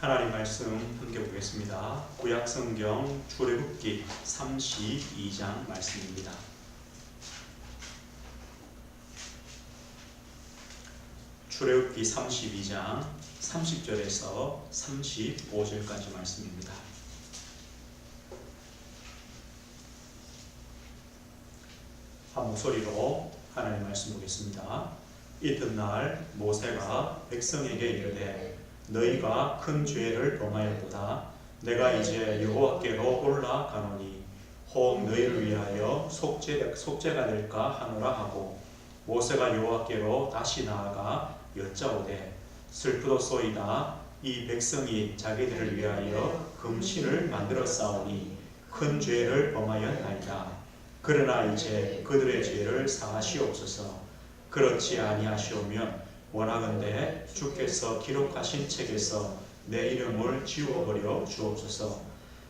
하나님 말씀 함께 보겠습니다. 구약성경 출애굽기 32장 말씀입니다. 출애굽기 32장 30절에서 35절까지 말씀입니다. 한 목소리로 하나님 말씀 보겠습니다. 이튿날 모세가 백성에게 이르되 너희가 큰 죄를 범하였도다. 내가 이제 여호와께로 올라가노니 혹 너희를 위하여 속죄가 될까 하노라 하고 모세가 여호와께로 다시 나아가 여짜오되 슬프도소이다. 이 백성이 자기들을 위하여 금신을 만들어 싸우니 큰 죄를 범하였나이다. 그러나 이제 그들의 죄를 사하시옵소서. 그렇지 아니하시오면 원하건대 주께서 기록하신 책에서 내 이름을 지워버려 주옵소서.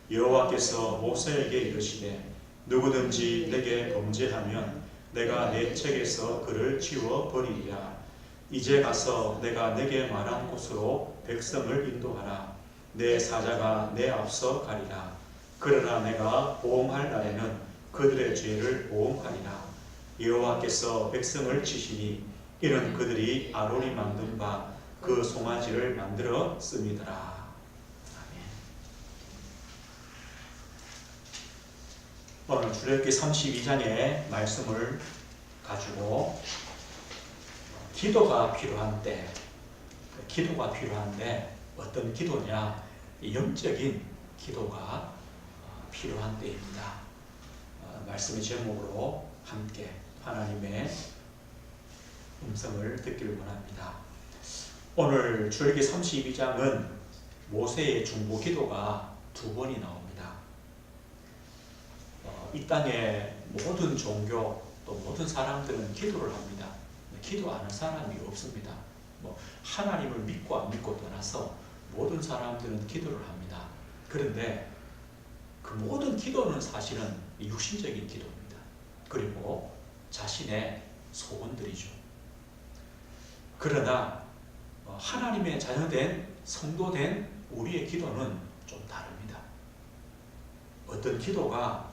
여호와께서 모세에게 이르시되 누구든지 내게 범죄하면 내가 내 책에서 그를 지워버리리라. 이제 가서 내가 내게 말한 곳으로 백성을 인도하라. 내 사자가 내 앞서 가리라. 그러나 내가 보응할 날에는 그들의 죄를 보응하리라. 여호와께서 백성을 치시니 이는 그들이 아론이 만든 바 그 송아지를 만들어 씁니다라. 아멘. 오늘 출애굽기 32장의 말씀을 가지고 기도가 필요한데 어떤 기도냐? 영적인 기도가 필요한 때입니다. 말씀의 제목으로 함께 하나님의 음성을 듣기를 원합니다. 오늘 출애굽기 32장은 모세의 중보 기도가 두 번이 나옵니다. 이 땅의 모든 종교 또 모든 사람들은 기도를 합니다. 기도하는 사람이 없습니다. 하나님을 믿고 안 믿고 떠나서 모든 사람들은 기도를 합니다. 그런데 그 모든 기도는 사실은 육신적인 기도입니다. 그리고 자신의 소원들이죠. 그러나 하나님의 자녀된 성도된 우리의 기도는 좀 다릅니다. 어떤 기도가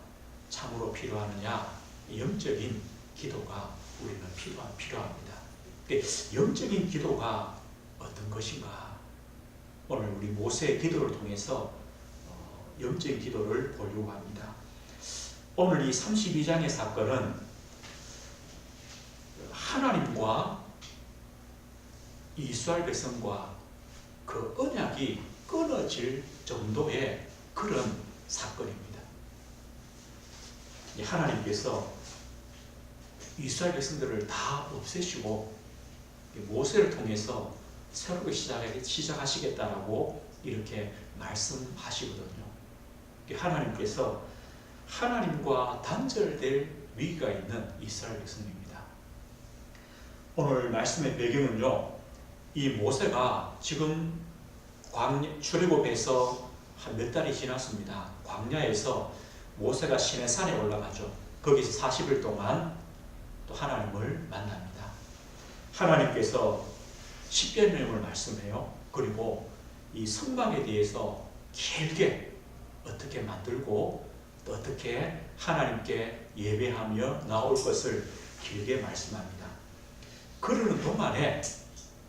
참으로 필요하느냐? 영적인 기도가 우리는 필요합니다. 영적인 기도가 어떤 것인가? 오늘 우리 모세의 기도를 통해서 영적인 기도를 보려고 합니다. 오늘 이 32장의 사건은 하나님과 이스라엘 백성과 그 언약이 끊어질 정도의 그런 사건입니다. 하나님께서 이스라엘 백성들을 다 없애시고 모세를 통해서 새롭게 시작하시겠다라고 이렇게 말씀하시거든요. 하나님께서 하나님과 단절될 위기가 있는 이스라엘 백성입니다. 오늘 말씀의 배경은요, 이 모세가 지금 출애굽에서 한 몇 달이 지났습니다. 광야에서 모세가 시내산에 올라가죠. 거기서 40일 동안 또 하나님을 만납니다. 하나님께서 십계명을 말씀해요. 그리고 이 성막에 대해서 길게 어떻게 만들고 또 어떻게 하나님께 예배하며 나올 것을 길게 말씀합니다. 그러는 동안에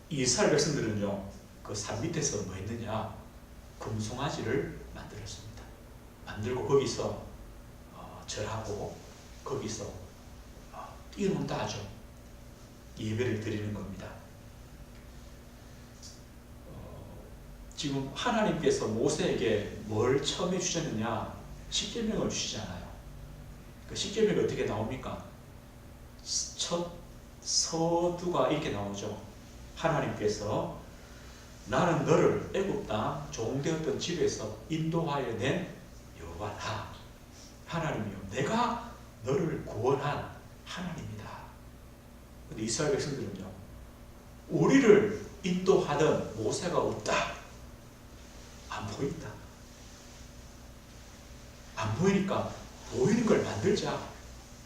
이스라엘 백성들은요, 그 산 밑에서 뭐 했느냐? 금송아지를 만들었습니다. 만들고 거기서 절하고 거기서 뛰어논다 하죠. 예배를 드리는 겁니다. 지금 하나님께서 모세에게 뭘 처음에 주셨느냐? 십계명을 주시잖아요. 그 십계명이 어떻게 나옵니까? 첫 서두가 이렇게 나오죠. 하나님께서 나는 너를 애굽 땅 종되었던 집에서 인도하여 낸 여호와다. 하나님이요, 내가 너를 구원한 하나님이다. 근데 이스라엘 백성들은요, 우리를 인도하던 모세가 없다. 안 보인다. 안 보이니까 보이는 걸 만들자.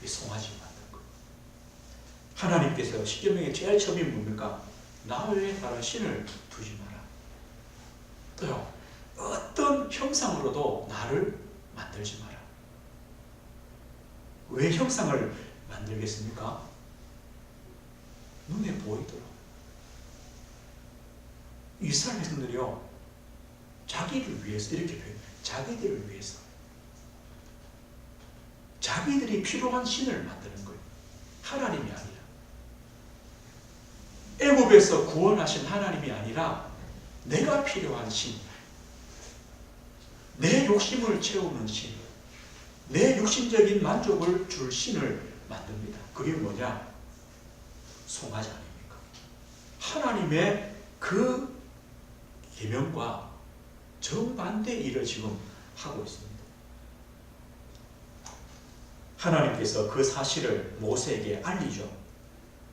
이 송아지를 만든 거. 하나님께서 십계명의 제일 처음이 뭡니까? 나 외에 다른 신을 두지 마라. 또요, 어떤 형상으로도 나를 만들지 마라. 왜 형상을 만들겠습니까? 눈에 보이도록. 이스라엘 백성들이요, 자기를 위해서 이렇게 표현해요. 자기들을 위해서. 자기들이 필요한 신을 만드는 거예요. 하나님이 아니라. 애굽에서 구원하신 하나님이 아니라 내가 필요한 신, 내 욕심을 채우는 신, 내 육신적인 만족을 줄 신을 만듭니다. 그게 뭐냐? 송아지 아닙니까? 하나님의 그 계명과 정반대 일을 지금 하고 있습니다. 하나님께서 그 사실을 모세에게 알리죠.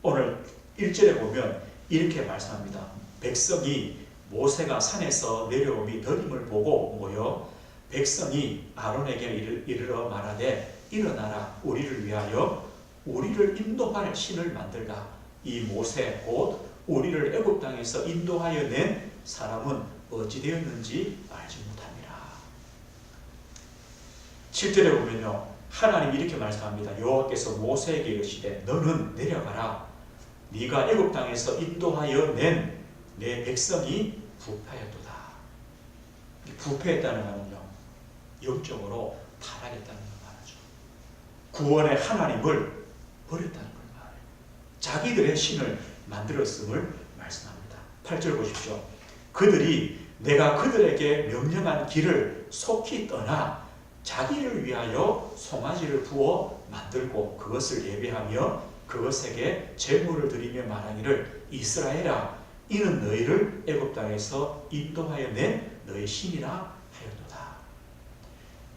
오늘 1절에 보면 이렇게 말씀합니다. 백성이 모세가 산에서 내려오미 더림을 보고 모여 백성이 아론에게 이르러 말하되 일어나라, 우리를 위하여 우리를 인도할 신을 만들라. 이 모세 곧 우리를 애굽 땅에서 인도하여 낸 사람은 어찌 되었는지 알지 못합니다. 7절에 보면요, 하나님이 이렇게 말씀합니다. 여호와께서 모세에게 이르시되 너는 내려가라. 네가 애굽 땅에서 인도하여 낸 내 백성이 부패하였도다. 부패했다는 말은요, 영적으로 타락했다는 걸 말하죠. 구원의 하나님을 버렸다는 걸 말해요. 자기들의 신을 만들었음을 말씀합니다. 8절 보십시오. 그들이 내가 그들에게 명령한 길을 속히 떠나 자기를 위하여 송아지를 부어 만들고 그것을 예배하며 그것에게 제물을 드리며 말하기를 이스라엘아, 이는 너희를 애굽 땅에서 인도하여 낸 너희 신이라 하였도다.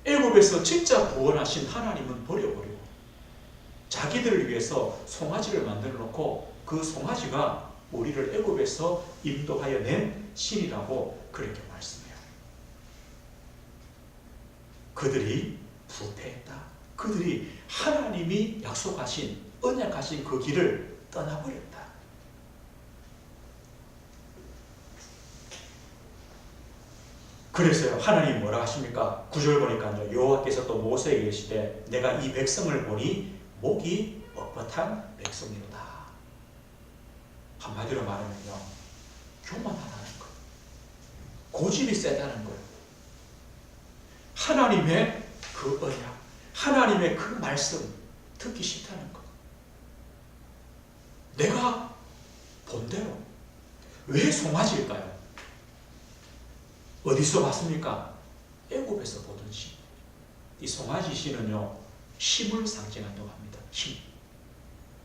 애굽에서 진짜 구원하신 하나님은 버려버리고 자기들을 위해서 송아지를 만들어 놓고 그 송아지가 우리를 애굽에서 인도하여 낸 신이라고 그렇게 말씀해요. 그들이 부패했다. 그들이 하나님이 약속하신, 언약하신 그 길을 떠나버렸다. 그래서요, 하나님 뭐라 하십니까? 9절 보니까요, 여호와께서 또 모세에게 이르시되 내가 이 백성을 보니 목이 뻣뻣한 백성이로다. 한마디로 말하면요, 교만하다는 것, 고집이 세다는 거예요. 하나님의 그 언약, 하나님의 그 말씀 듣기 싫다는 것. 내가 본대로. 왜 송아지일까요? 어디서 봤습니까? 애굽에서 보던 신. 이 송아지 신은요, 힘을 상징한다고 합니다. 힘.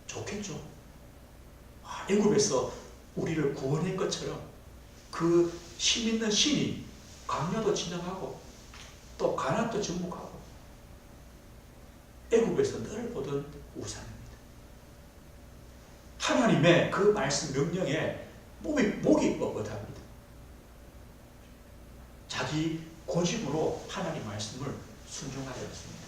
좋겠죠? 애굽에서 우리를 구원한 것처럼 그 힘 있는 신이 강야도 진영하고 또 가나안도 정복하고 애굽에서 늘 보던 우상입니다. 하나님의 그 말씀 명령에 목이 뻣뻣합니다. 자기 고집으로 하나님 말씀을 순종하지 않습니다.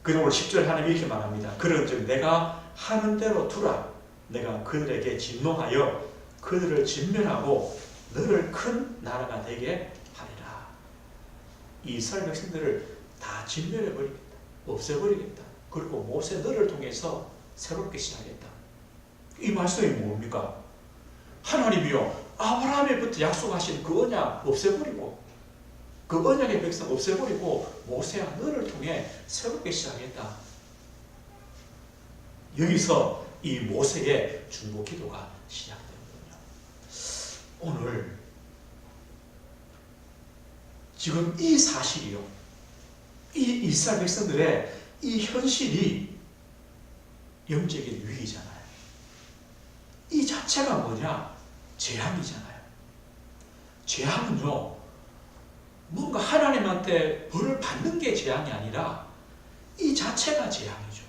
그리고 10절 하나님이 이렇게 말합니다. 그런즉 내가 하는 대로 두라. 내가 그들에게 진노하여 그들을 진멸하고 너를 큰 나라가 되게 하리라. 이스라엘 백성들을 다 진멸해버리겠다. 없애버리겠다. 그리고 모세 너를 통해서 새롭게 시작하겠다. 이 말씀이 뭡니까? 하나님이요, 아브라함에부터 약속하신 그 언약 없애버리고 그 언약의 백성 없애버리고 모세야 너를 통해 새롭게 시작했다. 여기서 이 모세의 중보 기도가 시작되거든요. 오늘 지금 이 사실이요, 이 이스라엘 백성들의 이 현실이 영적인 위기잖아요. 이 자체가 뭐냐? 재앙이잖아요. 재앙은요, 뭔가 하나님한테 벌을 받는 게 재앙이 아니라 이 자체가 재앙이죠.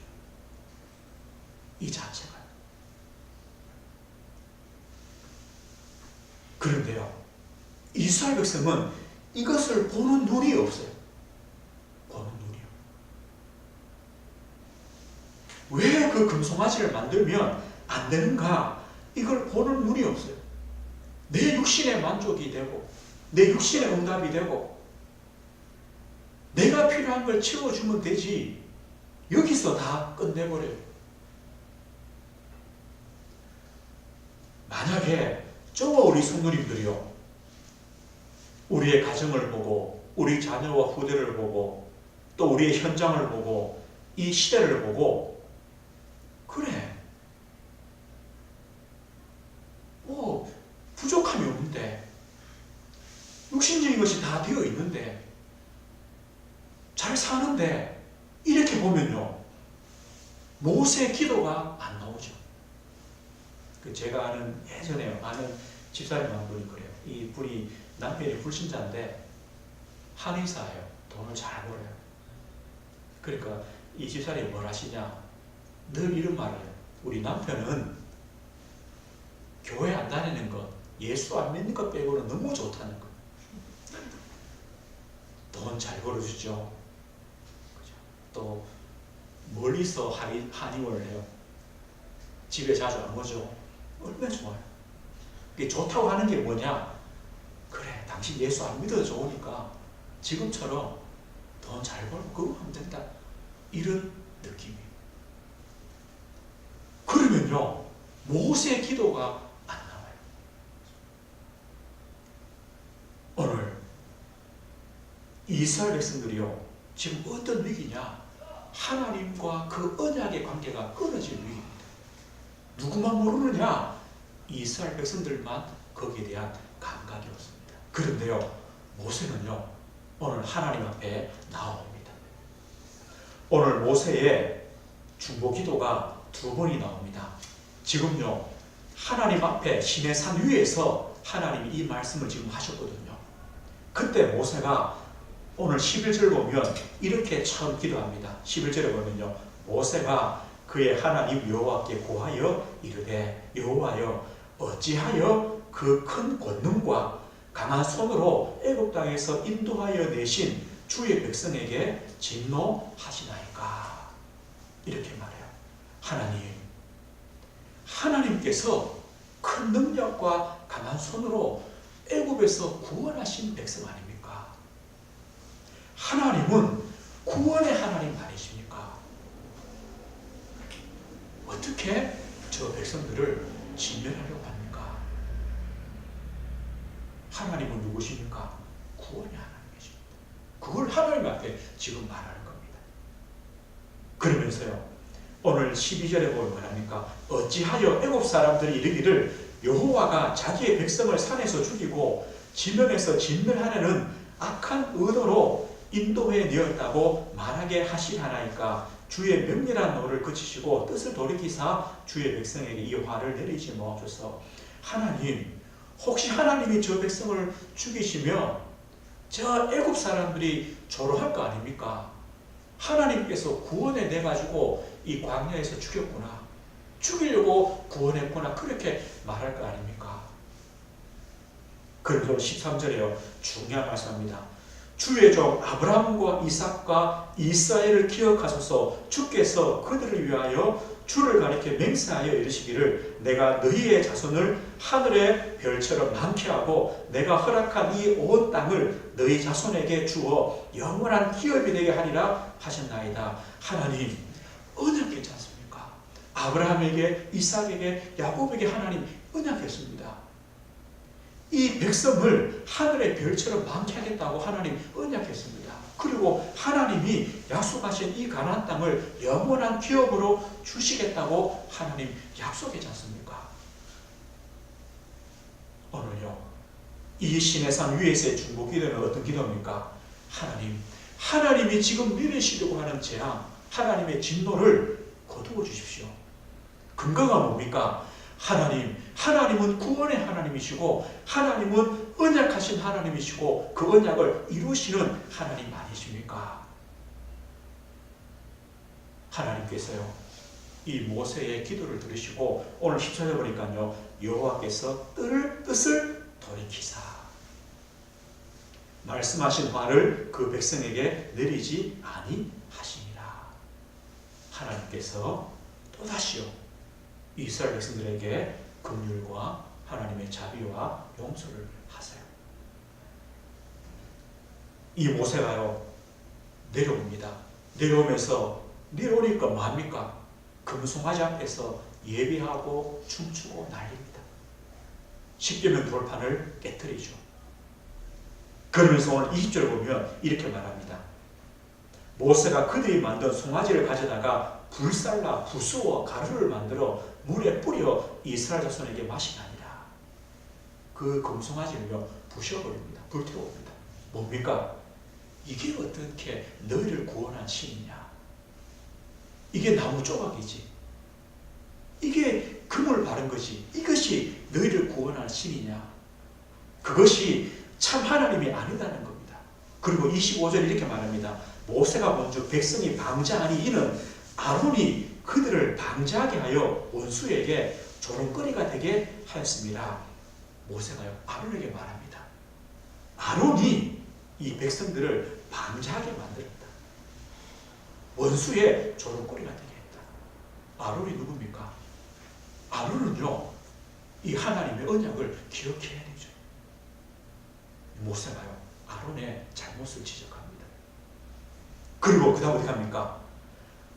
이 자체가. 그런데요, 이스라엘 백성은 이것을 보는 눈이 없어요. 보는 눈이요. 왜 그 금송아지를 만들면 안 되는가? 이걸 보는 눈이 없어요. 내 육신의 만족이 되고 내 육신의 응답이 되고 내가 필요한 걸 채워주면 되지 여기서 다 끝내버려요. 만약에 저와 우리 성도님들이요 우리의 가정을 보고 우리 자녀와 후대를 보고 또 우리의 현장을 보고 이 시대를 보고 그래 뭐 부족함이 없는데 육신적인 것이 다 되어 있는데 잘 사는데 이렇게 보면요 모세의 기도가 안 나오죠. 제가 아는 예전에 아는 집사님 한 분이 그래요. 이 분이 남편이 불신자인데 한의사예요. 돈을 잘 벌어요. 그러니까 이 집사님이 뭘 하시냐 늘 이런 말을 해요. 우리 남편은 교회 안 다니는 것 예수 안 믿는 것 빼고는 너무 좋다는 거. 돈 잘 벌어주죠. 그죠? 또 멀리서 한의원을 해요. 집에 자주 안 오죠. 얼마나 좋아요. 이게 좋다고 하는 게 뭐냐? 그래, 당신 예수 안 믿어도 좋으니까 지금처럼 돈 잘 벌고 그거 하면 된다. 이런 느낌이에요. 그러면요, 모세의 기도가 안 나와요. 오늘 이스라엘 백성들이요, 지금 어떤 위기냐? 하나님과 그 언약의 관계가 끊어질 위기입니다. 누구만 모르느냐? 이스라엘 백성들만 거기에 대한 감각이 없습니다. 그런데요, 모세는요, 오늘 하나님 앞에 나옵니다. 오늘 모세의 중보기도가 두 번이 나옵니다. 지금요, 하나님 앞에 시내산 위에서 하나님이 이 말씀을 지금 하셨거든요. 그때 모세가 오늘 11절 보면 이렇게 처음 기도합니다. 11절에 보면요, 모세가 그의 하나님 여호와께 고하여 이르되 여호와여 어찌하여 그 큰 권능과 강한 손으로 애굽 땅에서 인도하여 내신 주의 백성에게 진노하시나이까. 이렇게 말해요. 하나님께서 큰 능력과 강한 손으로 애굽에서 구원하신 백성 아닙니까? 하나님은 구원의 하나님 아니십니까? 어떻게 저 백성들을 진멸하려고 합니까? 하나님은 누구십니까? 구원의 하나님이십니다. 그걸 하나님 앞에 지금 말하는 겁니다. 그러면서요, 오늘 12절에 보면 뭐랍니까? 어찌하여 애굽 사람들이 이르기를 여호와가 자기의 백성을 산에서 죽이고 지면에서 진멸하려는 악한 의도로 인도해 내었다고 말하게 하시하나이까. 주의 명렬한 노를 그치시고 뜻을 돌이키사 주의 백성에게 이 화를 내리지 마옵소서. 하나님, 혹시 하나님이 저 백성을 죽이시면 저 애굽 사람들이 조롱할 거 아닙니까? 하나님께서 구원해 내가지고 이 광야에서 죽였구나, 죽이려고 구원했구나, 그렇게 말할 거 아닙니까? 그래서 13절에요, 중요한 말씀입니다. 주의 종 아브라함과 이삭과 이스라엘을 기억하소서. 주께서 그들을 위하여 주를 가리켜 맹세하여 이르시기를 내가 너희의 자손을 하늘의 별처럼 많게 하고 내가 허락한 이 온 땅을 너희 자손에게 주어 영원한 기업이 되게 하리라 하셨나이다. 하나님 언약했지 않습니까? 아브라함에게, 이삭에게, 야곱에게 하나님 언약했습니다. 이 백성을 하늘의 별처럼 많게 하겠다고 하나님 언약했습니다. 그리고 하나님이 약속하신 이 가나안 땅을 영원한 기업으로 주시겠다고 하나님 약속했지 않습니까? 오늘요, 이 시내산 위에서의 중보기도는 어떤 기도입니까? 하나님이 지금 내리시려고 하는 재앙, 하나님의 진노를 거두어 주십시오. 근거가 뭡니까? 하나님은 구원의 하나님이시고 하나님은 언약하신 하나님이시고 그 언약을 이루시는 하나님 아니십니까? 하나님께서요, 이 모세의 기도를 들으시고 오늘 14절 보니까요, 여호와께서 뜻을 돌이키사 말씀하신 화를 그 백성에게 내리지 아니하시니라. 하나님께서 또다시요 이스라엘 백성들에게 긍휼과 하나님의 자비와 용서를 하세요. 이 모세가요 내려옵니다. 내려오니까 뭐합니까? 금송아지 앞에서 예배하고 춤추고 난립니다. 십계명 돌판을 깨뜨리죠. 그러면서 오늘 20절 보면 이렇게 말합니다. 모세가 그들이 만든 송아지를 가져다가 불살라 부수어 가루를 만들어 물에 뿌려 이스라엘 자손에게 마시나니라. 그 금송아지를요 부셔버립니다. 불태웁니다. 뭡니까? 이게 어떻게 너희를 구원한 신이냐? 이게 나무 조각이지. 이게 금을 바른 거지. 이것이 너희를 구원한 신이냐? 그것이 참 하나님이 아니다는 겁니다. 그리고 25절 이렇게 말합니다. 모세가 본즉 백성이 방자하니 이는 아론이 그들을 방자하게 하여 원수에게 조롱거리가 되게 하였습니다. 모세가요 아론에게 말합니다. 아론이 이 백성들을 방자하게 만들었다. 원수의 조롱거리가 되게 했다. 아론이 누굽니까? 아론은요 이 하나님의 언약을 기억해야 되죠. 모세가요 아론의 잘못을 지적합니다. 그리고 그 다음 어떻게 합니까?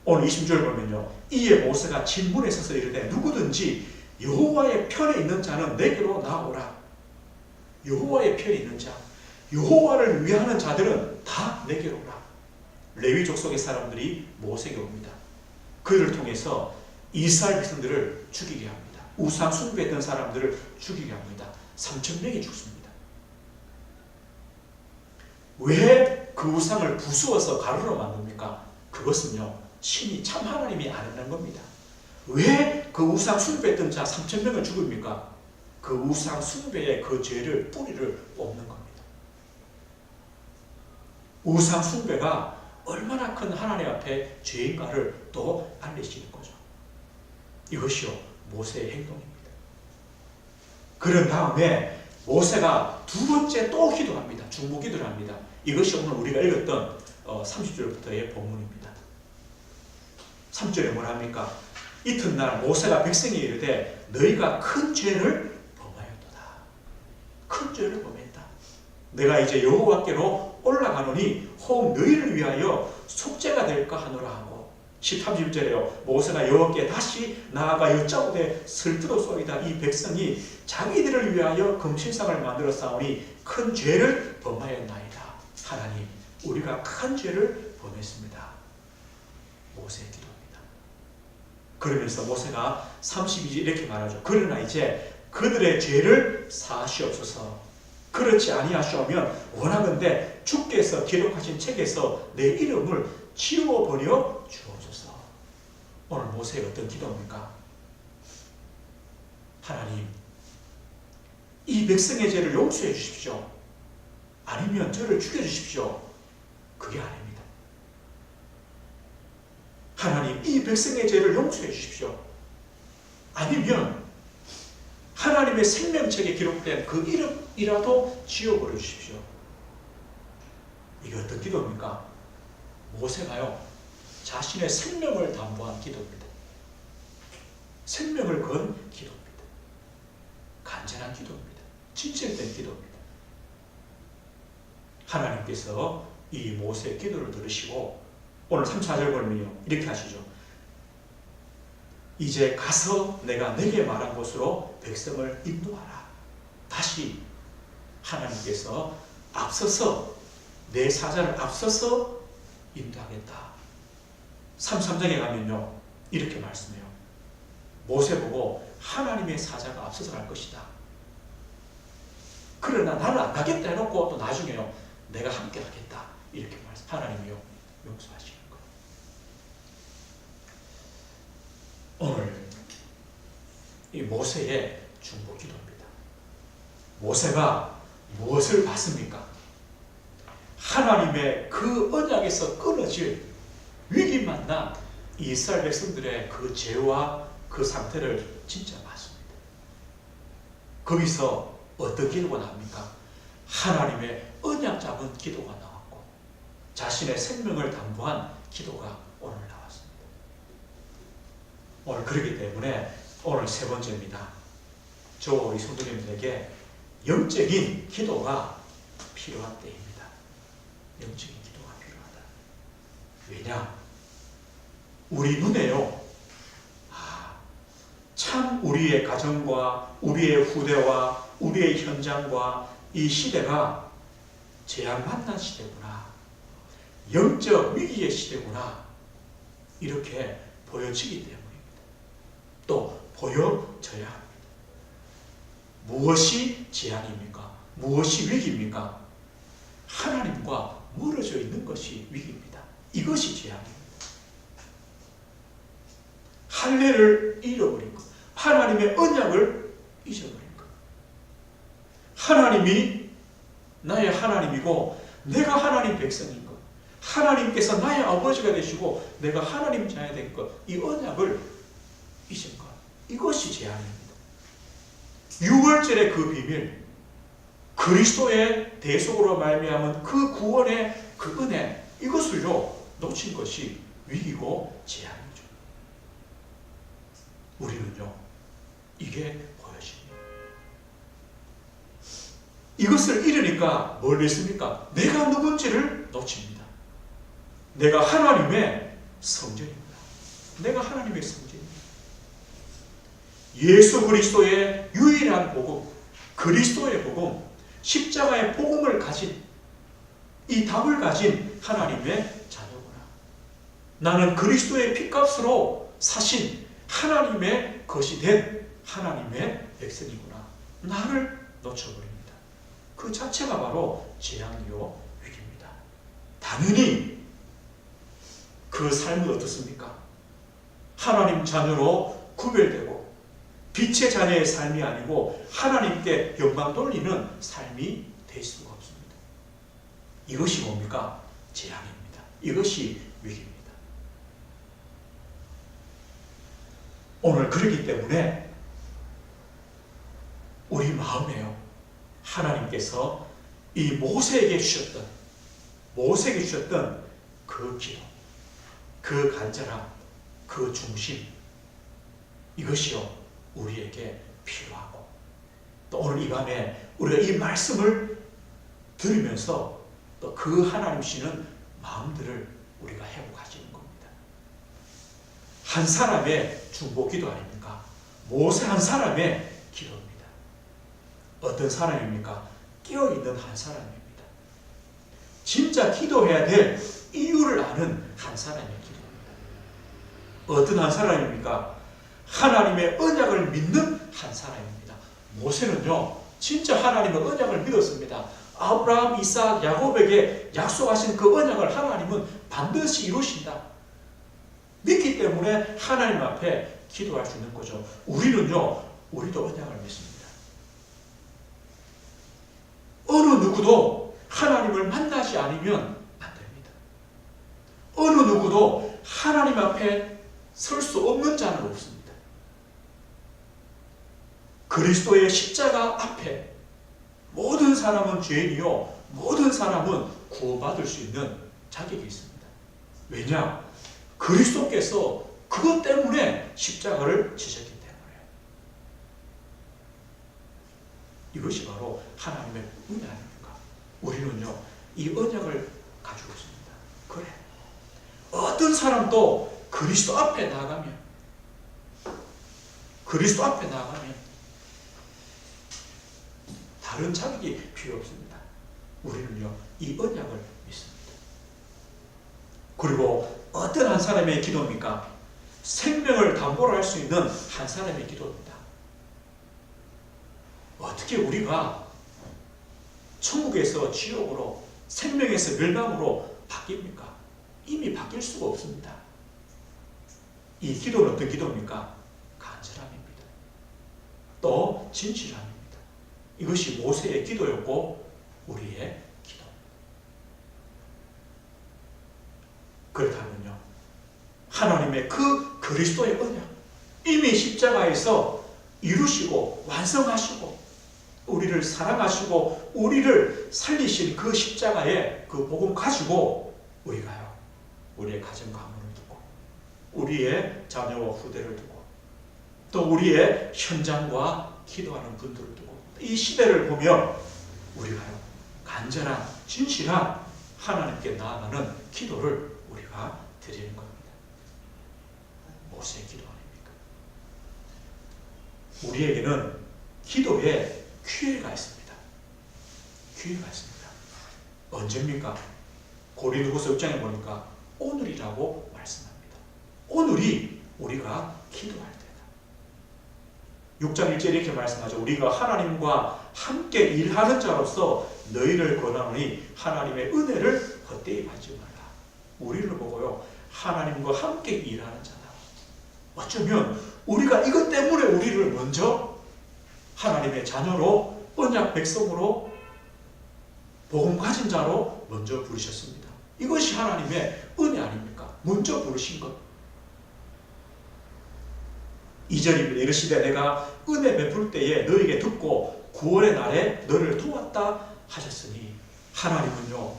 오늘 20절 보면요 이에 모세가 진문에 서서 이르되 누구든지 여호와의 편에 있는 자는 내게로 나오라. 여호와의 편에 있는 자, 여호와를 위하는 자들은 다 내게로 오라. 레위 족속의 사람들이 모세에게 옵니다. 그들을 통해서 이스라엘 백성들을 죽이게 합니다. 우상 숭배했던 사람들을 죽이게 합니다. 3,000명이 죽습니다. 왜 그 우상을 부수어서 가루로 만듭니까? 그것은요 신이 참 하나님이 아니라는 겁니다. 왜 그 우상 숭배했던 자 3,000명을 죽입니까? 그 우상 숭배의 그 죄를 뿌리를 뽑는 겁니다. 우상 숭배가 얼마나 큰 하나님 앞에 죄인가를 또 알리시는 거죠. 이것이요 모세의 행동입니다. 그런 다음에 모세가 두 번째 또 기도합니다. 중보기도를 합니다. 이것이 오늘 우리가 읽었던 30절부터의 본문입니다. 3절에 뭘 합니까? 이튿날 모세가 백성에 이르되 너희가 큰 죄를 범하였도다. 큰 죄를 범했다. 내가 이제 여호와께로 올라가노니 혹 너희를 위하여 속죄가 될까 하노라 하고 13절에요. 모세가 여호와께 다시 나아가 여짜오되 슬프도소이다. 이 백성이 자기들을 위하여 금신상을 만들어 싸우니 큰 죄를 범하였나이다. 하나님 우리가 큰 죄를 범했습니다. 모세의 기도입니다. 그러면서 모세가 32절 이렇게 말하죠. 그러나 이제 그들의 죄를 사하시옵소서. 그렇지 아니하시오면 원하건대 주께서 기록하신 책에서 내 이름을 지워버려 주옵소서. 오늘 모세의 어떤 기도입니까? 하나님 이 백성의 죄를 용서해 주십시오. 아니면 저를 죽여주십시오. 그게 아닙니다. 하나님 이 백성의 죄를 용서해 주십시오. 아니면 하나님의 생명책에 기록된 그 이름이라도 지워버려 주십시오. 이게 어떤 기도입니까? 모세가요 자신의 생명을 담보한 기도입니다. 생명을 건 기도입니다. 간절한 기도입니다. 진실된 기도입니다. 하나님께서 이 모세의 기도를 들으시고 오늘 3, 4절 보면요 이렇게 하시죠. 이제 가서 내가 내게 말한 곳으로 백성을 인도하라. 다시 하나님께서 앞서서 내 사자를 앞서서 인도하겠다. 3장에 가면요 이렇게 말씀해요. 모세 보고 하나님의 사자가 앞서서 갈 것이다. 그러나 나는 안 가겠다 해놓고 또 나중에요 내가 함께 하겠다. 이렇게 말씀. 하나님이요 용서하시는 거. 오늘 이 모세의 중보 기도입니다. 모세가 무엇을 봤습니까? 하나님의 그 언약에서 끊어질 위기 만난 이스라엘 백성들의 그 죄와 그 상태를 진짜 봤습니다. 거기서 어떤 기도가 나옵니까? 하나님의 언약 잡은 기도가 나왔고 자신의 생명을 담보한 기도가 오늘 나왔습니다. 오늘 그렇기 때문에 오늘 세 번째입니다. 저와 우리 성도님들에게 영적인 기도가 필요한 때입니다. 영적인 기도가 필요하다. 왜냐? 우리 눈에요, 참 우리의 가정과 우리의 후대와 우리의 현장과 이 시대가 재앙 만난 시대구나, 영적 위기의 시대구나, 이렇게 보여지기 때문입니다. 또 보여져야 합니다. 무엇이 재앙입니까? 무엇이 위기입니까? 하나님과 멀어져 있는 것이 위기입니다. 이것이 재앙입니다. 할례를 잃어버린 것, 하나님의 언약을 잊어버린 것. 하나님이 나의 하나님이고 내가 하나님 백성인 것, 하나님께서 나의 아버지가 되시고 내가 하나님 자녀가 된 것, 이 언약을 잊은 것, 이것이 재앙입니다. 유월절의 그 비밀, 그리스도의 대속으로 말미암은 그 구원의 그 은혜, 이것을요 놓친 것이 위기고 재앙입니다. 우리는요, 이게 보여집니다. 이것을 잃으니까 뭘 믿습니까? 내가 누군지를 놓칩니다. 내가 하나님의 성전입니다. 내가 하나님의 성전입니다. 예수 그리스도의 유일한 복음, 그리스도의 복음, 십자가의 복음을 가진, 이 답을 가진 하나님의 자녀구나. 나는 그리스도의 피값으로 사신 하나님의 것이 된 하나님의 백성이구나. 나를 놓쳐버립니다. 그 자체가 바로 재앙이요 위기입니다. 당연히 그 삶은 어떻습니까? 하나님 자녀로 구별되고 빛의 자녀의 삶이 아니고 하나님께 영광 돌리는 삶이 될 수가 없습니다. 이것이 뭡니까? 재앙입니다. 이것이 위기입니다. 오늘 그렇기 때문에 우리 마음에요, 하나님께서 이 모세에게 주셨던 그 기도, 그 간절함, 그 중심, 이것이요 우리에게 필요하고, 또 오늘 이 밤에 우리가 이 말씀을 들으면서 또 그 하나님 주시는 마음들을 우리가 회복하시는 겁니다. 한 사람의 중보 기도 아닙니까? 모세 한 사람의 기도입니다. 어떤 사람입니까? 깨어있는 한 사람입니다. 진짜 기도해야 될 이유를 아는 한 사람의 기도입니다. 어떤 한 사람입니까? 하나님의 언약을 믿는 한 사람입니다. 모세는요, 진짜 하나님의 언약을 믿었습니다. 아브라함, 이삭, 야곱에게 약속하신 그 언약을 하나님은 반드시 이루신다. 믿기 때문에 하나님 앞에 기도할 수 있는 거죠. 우리는요, 우리도 언약을 믿습니다. 어느 누구도 하나님을 만나지 않으면 안 됩니다. 어느 누구도 하나님 앞에 설 수 없는 자는 없습니다. 그리스도의 십자가 앞에 모든 사람은 죄인이요, 모든 사람은 구원받을 수 있는 자격이 있습니다. 왜냐? 그리스도께서 그것 때문에 십자가를 지셨기 때문에. 이것이 바로 하나님의 은혜 아닙니까? 우리는요, 이 언약을 가지고 있습니다. 그래, 어떤 사람도 그리스도 앞에 나가면 다른 자격이 필요 없습니다. 우리는요, 이 언약을 믿습니다. 그리고 어떤 한 사람의 기도입니까? 생명을 담보로 할 수 있는 한 사람의 기도입니다. 어떻게 우리가 천국에서 지옥으로, 생명에서 멸망으로 바뀝니까? 이미 바뀔 수가 없습니다. 이 기도는 어떤 기도입니까? 간절함입니다. 또 진실함입니다. 이것이 모세의 기도였고 우리의 기도. 그렇다면요, 하나님의 그 그리스도의 언약, 이미 십자가에서 이루시고 완성하시고 우리를 사랑하시고 우리를 살리신 그 십자가의 그 복음 가지고 우리가요, 우리의 가정 가문을 두고 우리의 자녀와 후대를 두고 또 우리의 현장과 기도하는 분들을 두고 이 시대를 보면 우리가요 간절한 진실한 하나님께 나아가는 기도를 우리가 드리는 겁니다. 모세의 기도 아닙니까? 우리에게는 기도에 기회가 있습니다. 기회가 있습니다. 언제입니까? 고린도후서 6장에 보니까 오늘이라고 말씀합니다. 오늘이 우리가 기도할 때다. 6장 1절에 이렇게 말씀하죠. 우리가 하나님과 함께 일하는 자로서 너희를 권하노니 하나님의 은혜를 헛되이 받지 말라. 우리를 보고요 하나님과 함께 일하는 자다. 어쩌면 우리가 이것 때문에 우리를 먼저 하나님의 자녀로 언약 백성으로 복음 가진 자로 먼저 부르셨습니다. 이것이 하나님의 은혜 아닙니까? 먼저 부르신 것. 2절입니다. 이르시되 내가 은혜 베풀 때에 너에게 듣고 구원의 날에 너를 도왔다 하셨으니 하나님은요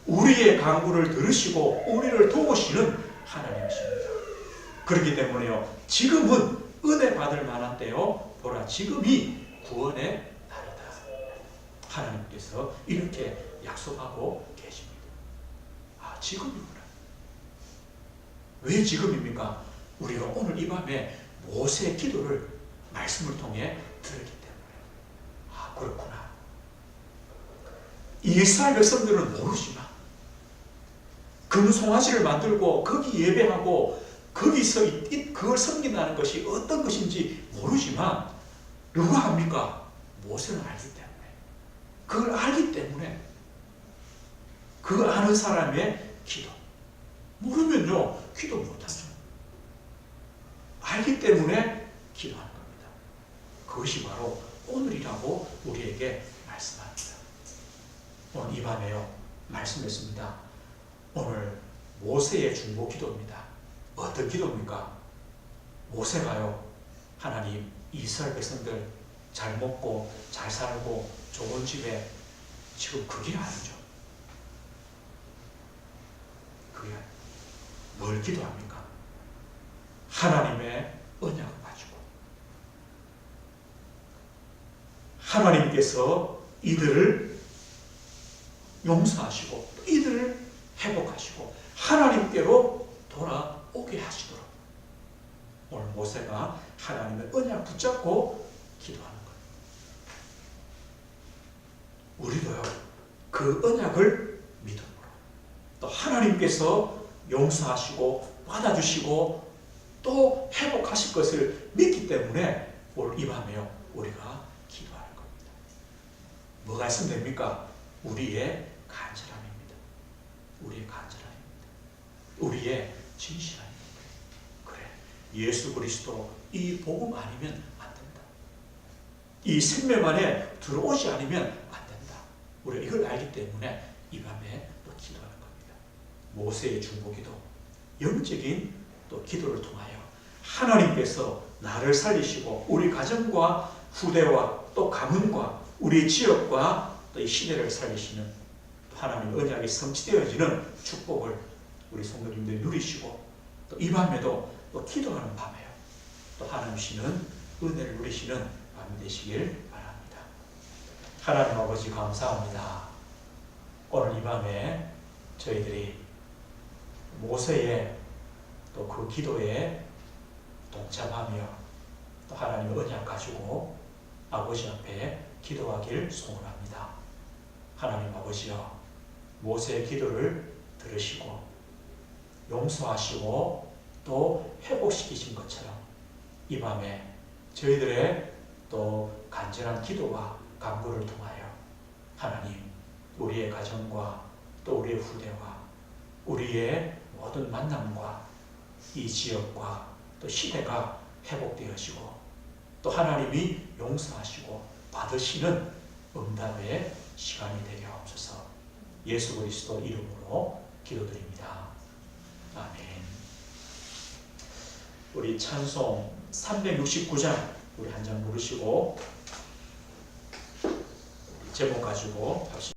우리의 간구를 들으시고 우리를 도우시는 하나님이십니다. 그렇기 때문에요 지금은 은혜 받을 만한 때요 보라 지금이 구원의 날이다. 하나님께서 이렇게 약속하고 계십니다. 아 지금이구나. 왜 지금입니까? 우리가 오늘 이 밤에 모세의 기도를 말씀을 통해 들었기 때문에 아 그렇구나. 이스라엘 백성들은 모르지만 금송아지를 만들고 거기 예배하고 거기서 그걸 섬긴다는 것이 어떤 것인지 모르지만 누가 합니까? 모세는 알기 때문에 그걸 알기 때문에 그 아는 사람의 기도 모르면요 기도 못하죠. 알기 때문에 기도하는 겁니다. 그것이 바로 오늘이라고 우리에게 말씀합니다. 오늘 이 밤에요 말씀했습니다. 오늘 모세의 중보 기도입니다. 어떤 기도입니까? 모세가요 하나님 이스라엘 백성들 잘 먹고 잘 살고 좋은 집에 지금 그게 아니죠. 그게 뭘 기도합니까? 하나님의 언약을 가지고 하나님께서 이들을 용서하시고 이들을 회복하시고 하나님께로 돌아오게 하시도록 오늘 모세가 하나님의 언약 붙잡고 기도하는 거예요. 우리도요 그 언약을 믿음으로 또 하나님께서 용서하시고 받아주시고 또 회복하실 것을 믿기 때문에 오늘 이 밤에요 우리가 기도하는 겁니다. 뭐가 있으면 됩니까? 우리의 간절함입니다. 우리의 간절함입니다. 우리의 진실함입니다. 그래 예수 그리스도 이 복음 아니면 안 된다. 이 생명 안에 들어오지 않으면 안 된다. 우리가 이걸 알기 때문에 이 밤에 또 기도하는 겁니다. 모세의 중보기도 영적인 또 기도를 통하여 하나님께서 나를 살리시고 우리 가정과 후대와 또 가문과 우리 지역과 또 이 시대를 살리시는 또 하나님의 언약이 성취되어지는 축복을 우리 성도님들이 누리시고 또 이 밤에도 또 기도하는 밤에요 또 하나님 주시는 은혜를 누리시는 밤이 되시길 바랍니다. 하나님 아버지 감사합니다. 오늘 이 밤에 저희들이 모세의 또 그 기도에 동참하며 또 하나님의 언약 가지고 아버지 앞에 기도하길 소원합니다. 하나님 아버지여 모세의 기도를 들으시고 용서하시고 또 회복시키신 것처럼 이 밤에 저희들의 또 간절한 기도와 간구를 통하여 하나님 우리의 가정과 또 우리의 후대와 우리의 모든 만남과 이 지역과 또 시대가 회복되어지고 또 하나님이 용서하시고 받으시는 응답의 시간이 되게 하옵소서. 예수 그리스도 이름으로 기도드립니다. 아멘. 우리 찬송 369장 우리 한 장 부르시고 제목 가지고 합시다.